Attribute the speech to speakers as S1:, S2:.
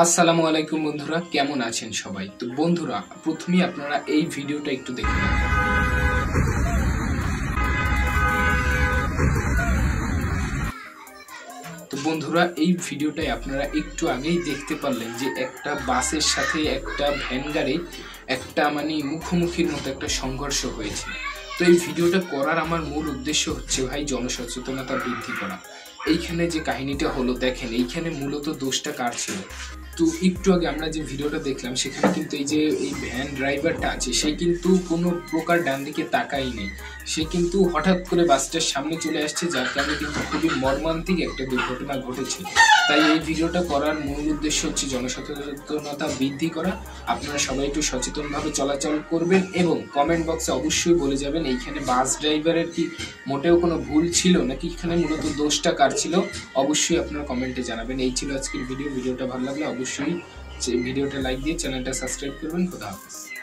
S1: আসসালামু আলাইকুম বন্ধুরা, কেমন আছেন সবাই? তো বন্ধুরা, প্রথমেই আপনারা এই ভিডিওটা একটু দেখে নিন। তো বন্ধুরা, এই ভিডিওটাই আপনারা একটু আগেই দেখতে পারলেন যে একটা বাসের সাথে একটা ভ্যান গাড়ি একটা মুখোমুখির মতো একটা সংঘর্ষ হয়েছে। তো এই ভিডিওটা করার আমার মূল উদ্দেশ্য হচ্ছে ভাই জনসচেতনতা বৃদ্ধি করা। এইখানে যে কাহিনীটা হলো দেখেন, এইখানে মূলত দোষটা কার ছিল? তো একটু আগে আমরা যে ভিডিওটা দেখলাম সেখানে কিন্তু এই ভ্যান ড্রাইভারটা আছে, সে কিন্তু কোনো প্রকার ডান দিকে তাকাই নেই। সে কিন্তু হঠাৎ করে বাসটার সামনে চলে আসছে, যার কারণে কিন্তু খুবই মর্মান্তিক একটা দুর্ঘটনা ঘটেছে। তাই এই ভিডিওটা করার মূল উদ্দেশ্য হচ্ছে জনসচেতনতা বৃদ্ধি করা। আপনারা সবাই একটু সচেতনভাবে চলাচল করবেন এবং কমেন্ট বক্সে অবশ্যই বলে যাবেন এইখানে বাস ড্রাইভারের কি মোটেও কোনো ভুল ছিল নাকি এখানে মূলত দোষটা কার ছিল। অবশ্যই আপনারা কমেন্টে জানাবেন। এই ছিল আজকের ভিডিওটা ভালো লাগলে অবশ্যই ভিডিওটা লাইক দিয়ে চ্যানেলটা সাবস্ক্রাইব করবেন। খোদা হাফেজ।